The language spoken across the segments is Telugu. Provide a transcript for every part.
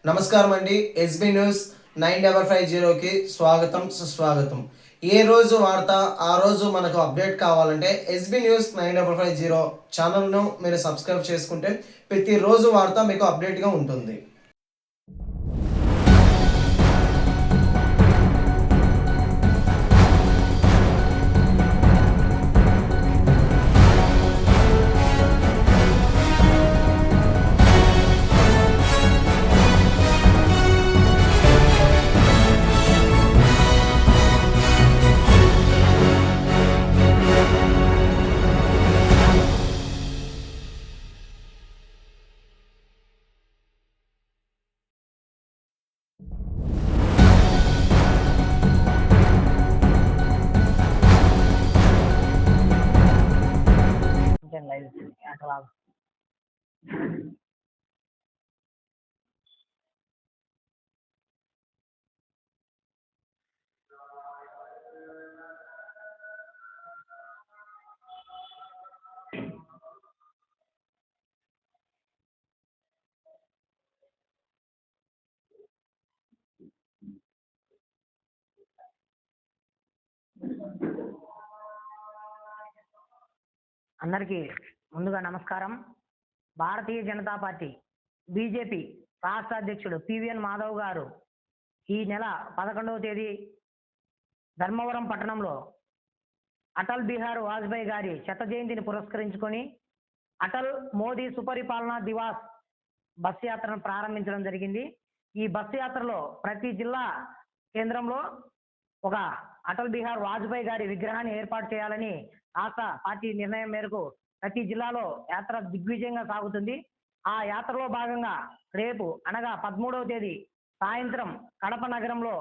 నమస్కారం అండి. ఎస్బీ న్యూస్ 9550కి స్వాగతం సుస్వాగతం. ఏ రోజు వార్త ఆ రోజు మనకు అప్డేట్ కావాలంటే ఎస్బీ న్యూస్ 9550 ఛానల్ను మీరు సబ్స్క్రైబ్ చేసుకుంటే ప్రతిరోజు వార్త మీకు అప్డేట్గా ఉంటుంది. అందరికీ ముందుగా నమస్కారం. భారతీయ జనతా పార్టీ బీజేపీ రాష్ట్ర అధ్యక్షుడు పివిఎన్ మాధవ్ గారు ఈ నెల 11వ తేదీ ధర్మవరం పట్టణంలో అటల్ బిహారీ వాజ్పేయి గారి శత జయంతిని పురస్కరించుకొని అటల్ మోదీ సుపరిపాలన దివాస్ బస్ యాత్రను ప్రారంభించడం జరిగింది. ఈ బస్ యాత్రలో ప్రతి జిల్లా కేంద్రంలో ఒక అటల్ బిహారీ వాజ్పేయి గారి విగ్రహాన్ని ఏర్పాటు చేయాలని రాష్ట్ర పార్టీ నిర్ణయం మేరకు ప్రతి జిల్లాలో యాత్ర దిగ్విజయంగా సాగుతుంది. ఆ యాత్రలో భాగంగా రేపు అనగా 13వ తేదీ సాయంత్రం కడప నగరంలో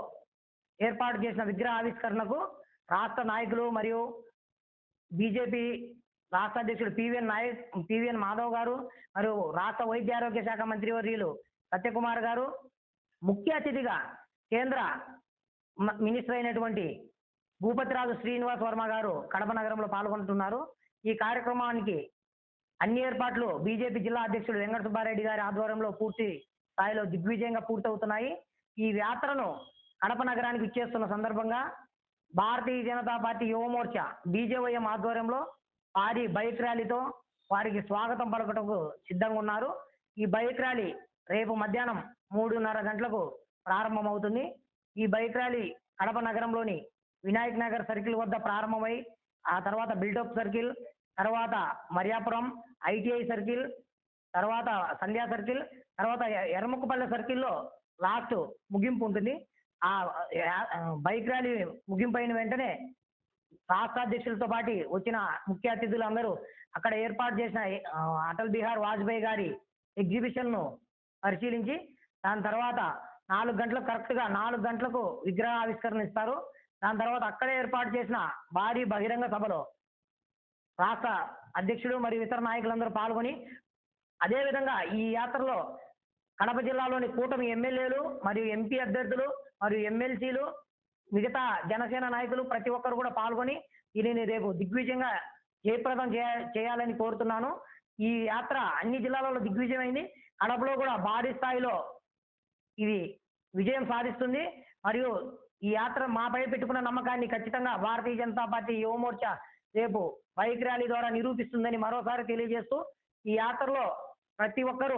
ఏర్పాటు చేసిన విగ్రహ ఆవిష్కరణకు రాష్ట్ర నాయకులు మరియు బీజేపీ రాష్ట్ర అధ్యక్షుడు పివిఎన్ మాధవ్ గారు మరియు రాష్ట్ర వైద్య ఆరోగ్య శాఖ మంత్రి వర్యులు సత్యకుమార్ గారు, ముఖ్య అతిథిగా కేంద్ర మినిస్టర్ అయినటువంటి భూపతిరాజు శ్రీనివాస్ వర్మ గారు కడప నగరంలో పాల్గొంటున్నారు. ఈ కార్యక్రమానికి అన్ని ఏర్పాట్లు బీజేపీ జిల్లా అధ్యక్షుడు వెంకట సుబ్బారెడ్డి గారి ఆధ్వర్యంలో పూర్తి స్థాయిలో దిగ్విజయంగా పూర్తవుతున్నాయి. ఈ యాత్రను కడప నగరానికి ఇచ్చేస్తున్న సందర్భంగా భారతీయ జనతా పార్టీ యువమోర్చా బీజేవైఎం ఆధ్వర్యంలో భారీ బైక్ ర్యాలీతో వారికి స్వాగతం పలకటకు సిద్ధంగా ఉన్నారు. ఈ బైక్ ర్యాలీ రేపు మధ్యాహ్నం 3:30 గంటలకు ప్రారంభమవుతుంది. ఈ బైక్ ర్యాలీ కడప నగరంలోని వినాయక్ నగర్ సర్కిల్ వద్ద ప్రారంభమై ఆ తర్వాత బిల్డప్ సర్కిల్, తర్వాత మరియాపురం ఐటీఐ సర్కిల్, తర్వాత సంధ్యా సర్కిల్, తర్వాత ఎర్రముక్కపల్లె సర్కిల్లో లాస్ట్ ముగింపు ఉంటుంది. ఆ బైక్ ర్యాలీ ముగింపు అయిన వెంటనే రాష్ట్ర అధ్యక్షులతో పాటు వచ్చిన ముఖ్య అతిథులందరూ అక్కడ ఏర్పాటు చేసిన అటల్ బిహారీ వాజ్పేయి గారి ఎగ్జిబిషన్ను పరిశీలించి దాని తర్వాత 4 గంటలకు కరెక్ట్గా 4 గంటలకు విగ్రహ ఆవిష్కరణ ఇస్తారు. దాని తర్వాత అక్కడే ఏర్పాటు చేసిన భారీ బహిరంగ సభలో రాష్ట్ర అధ్యక్షుడు మరియు ఇతర నాయకులందరూ పాల్గొని అదేవిధంగా ఈ యాత్రలో కడప జిల్లాలోని కూటమి ఎమ్మెల్యేలు మరియు ఎంపీ అభ్యర్థులు మరియు ఎమ్మెల్సీలు మిగతా జనసేన నాయకులు ప్రతి ఒక్కరు కూడా పాల్గొని దీనిని రేపు దిగ్విజయంగా జయప్రదం చేయాలని కోరుతున్నాను. ఈ యాత్ర అన్ని జిల్లాలలో దిగ్విజయమైంది. కడపలో కూడా భారీ స్థాయిలో ఇది విజయం సాధిస్తుంది. మరియు ఈ యాత్ర మాపై పెట్టుకున్న నమ్మకాన్ని ఖచ్చితంగా భారతీయ జనతా పార్టీ యువమోర్చా రేపు బైక్ ర్యాలీ ద్వారా నిరూపిస్తుందని మరోసారి తెలియజేస్తూ ఈ యాత్రలో ప్రతి ఒక్కరూ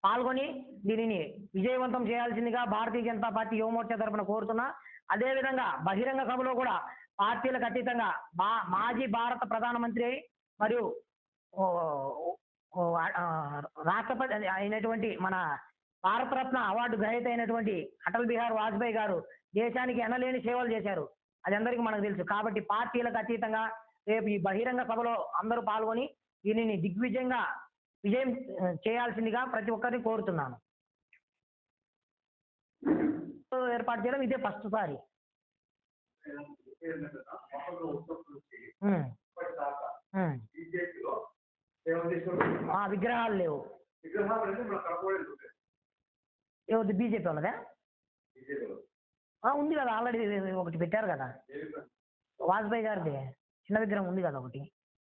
పాల్గొని దీనిని విజయవంతం చేయాల్సిందిగా భారతీయ జనతా పార్టీ యువమోర్చా తరఫున కోరుతున్నా. అదేవిధంగా బహిరంగ సభలో కూడా పార్టీలకు అతీతంగా మాజీ భారత ప్రధానమంత్రి మరియు రాష్ట్రపతి అయినటువంటి మన భారతరత్న అవార్డు గ్రహీత అయినటువంటి అటల్ బిహారీ వాజ్పేయి గారు దేశానికి ఎనలేని సేవలు చేశారు. అది అందరికీ మనకు తెలుసు. కాబట్టి పార్టీలకు అతీతంగా రేపు ఈ బహిరంగ సభలో అందరూ పాల్గొని దీనిని దిగ్విజయంగా విజయం చేయాల్సిందిగా ప్రతి ఒక్కరిని కోరుతున్నాను. ఏర్పాటు చేయడం ఇదే ఫస్ట్ సారి. విగ్రహాలు లేవు. ఏవద్దు బీజేపీ వాళ్ళదా ఉంది కదా, ఆల్రెడీ ఒకటి పెట్టారు కదా వాజ్పేయి గారిది చిన్న విగ్రహం ఉంది కదా ఒకటి.